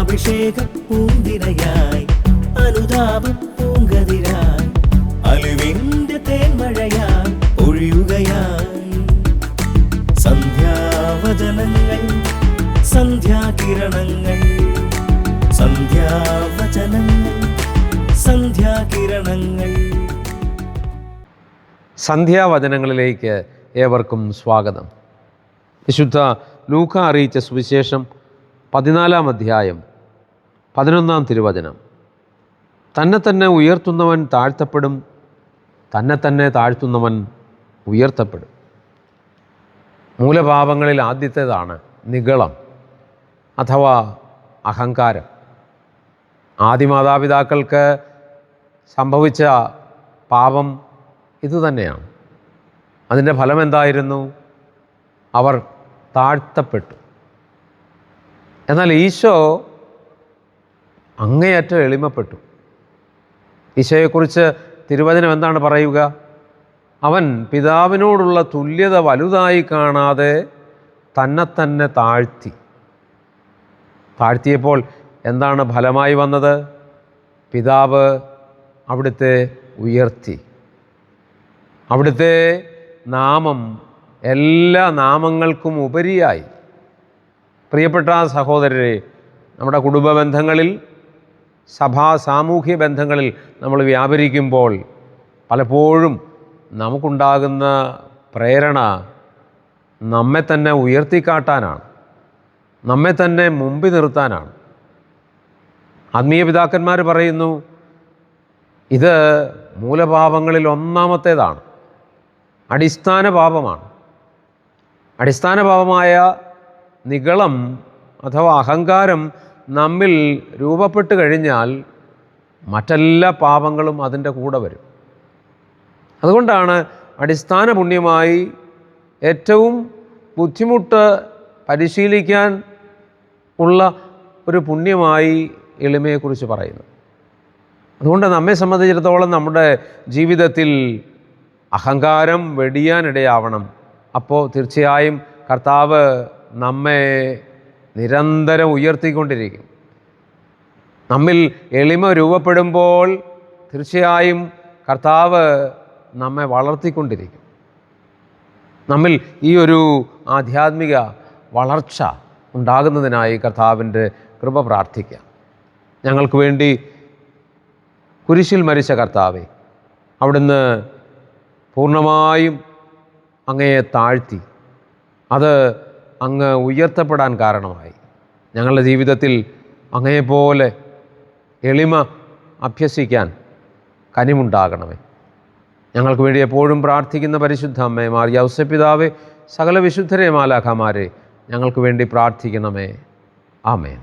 അഭിഷേക പൂന്തിരയായി അനുതാപ പൂങ്കതിരായി അലിവിന്റെ തേന്മഴയായി ഒഴിയുകയായി സന്ധ്യാവചനങ്ങൾ സന്ധ്യാകിരണങ്ങൾ സന്ധ്യാവചനങ്ങൾ സന്ധ്യാകിരണങ്ങൾ. സന്ധ്യാവചനങ്ങളിലേക്ക് ഏവർക്കും സ്വാഗതം. വിശുദ്ധ ലൂക്ക അറിയിച്ച സുവിശേഷം 14-ാം അധ്യായം 11-ാം തിരുവചനം. തന്നെ തന്നെ ഉയർത്തുന്നവൻ താഴ്ത്തപ്പെടും, തന്നെ തന്നെ താഴ്ത്തുന്നവൻ ഉയർത്തപ്പെടും. മൂലപാപങ്ങളിൽ ആദ്യത്തേതാണ് നിഗളം അഥവാ അഹങ്കാരം. ആദിമാതാപിതാക്കൾക്ക് സംഭവിച്ച പാപം ഇതുതന്നെയാണ്. അതിൻ്റെ ഫലം എന്തായിരുന്നു? അവർ താഴ്ത്തപ്പെട്ടു. എന്നാൽ ഈശോ അങ്ങേയറ്റം എളിമപ്പെട്ടു. ഈശോയെക്കുറിച്ച് തിരുവചനം എന്താണ് പറയുക? അവൻ പിതാവിനോടുള്ള തുല്യത വലുതായി കാണാതെ തന്നെ തന്നെ താഴ്ത്തിയപ്പോൾ എന്താണ് ഫലമായി വന്നത്? പിതാവ് അവിടുത്തെ ഉയർത്തി. അവിടുത്തെ നാമം എല്ലാ നാമങ്ങൾക്കും ഉപരിയായി. പ്രിയപ്പെട്ട സഹോദരരെ, നമ്മുടെ കുടുംബ ബന്ധങ്ങളിൽ, സാമൂഹ്യ ബന്ധങ്ങളിൽ നമ്മൾ വ്യാപരിക്കുമ്പോൾ പലപ്പോഴും നമുക്കുണ്ടാകുന്ന പ്രേരണ നമ്മെ തന്നെ ഉയർത്തിക്കാട്ടാനാണ്, നമ്മെ തന്നെ മുമ്പിൽ നിർത്താനാണ്. ആത്മീയ പിതാക്കന്മാർ പറയുന്നു, ഇത് മൂലപാപങ്ങളിൽ ഒന്നാമത്തേതാണ്, അടിസ്ഥാന പാപമാണ്. അടിസ്ഥാന പാപമായ നിഗളം അഥവാ അഹങ്കാരം നമ്മിൽ രൂപപ്പെട്ട് കഴിഞ്ഞാൽ മറ്റെല്ലാ പാപങ്ങളും അതിൻ്റെ കൂടെ വരും. അതുകൊണ്ടാണ് അടിസ്ഥാന പുണ്യമായി ഏറ്റവും ബുദ്ധിമുട്ട് പരിശീലിക്കാൻ ഉള്ള ഒരു പുണ്യമായി എളിമയെക്കുറിച്ച് പറയുന്നത്. അതുകൊണ്ട് നമ്മെ സംബന്ധിച്ചിടത്തോളം നമ്മുടെ ജീവിതത്തിൽ അഹങ്കാരം വെടിയാനിടയാവണം. അപ്പോൾ തീർച്ചയായും കർത്താവ് നമ്മെ നിരന്തരം ഉയർത്തിക്കൊണ്ടിരിക്കും. നമ്മിൽ എളിമ രൂപപ്പെടുമ്പോൾ തീർച്ചയായും കർത്താവ് നമ്മെ വളർത്തിക്കൊണ്ടിരിക്കും. നമ്മിൽ ഈ ഒരു ആധ്യാത്മിക വളർച്ച ഉണ്ടാകുന്നതിനായി കർത്താവിൻ്റെ കൃപ പ്രാർത്ഥിക്കാം. ഞങ്ങൾക്ക് വേണ്ടി കുരിശിൽ മരിച്ച കർത്താവെ, അവിടുന്ന് പൂർണ്ണമായും അങ്ങയെ താഴ്ത്തി, അത് അങ്ങ് ഉയർത്തപ്പെടാൻ കാരണമായി. ഞങ്ങളുടെ ജീവിതത്തിൽ അങ്ങയെപ്പോലെ എളിമ അഭ്യസിക്കാൻ കനിവുണ്ടാകണമേ. ഞങ്ങൾക്ക് വേണ്ടി എപ്പോഴും പ്രാർത്ഥിക്കുന്ന പരിശുദ്ധ അമ്മേ, മാറിയ ഔസേപ്പിതാവേ, സകല വിശുദ്ധരെ മാലാഖമാരെ ഞങ്ങൾക്ക് വേണ്ടി പ്രാർത്ഥിക്കണമേ. ആമേൻ.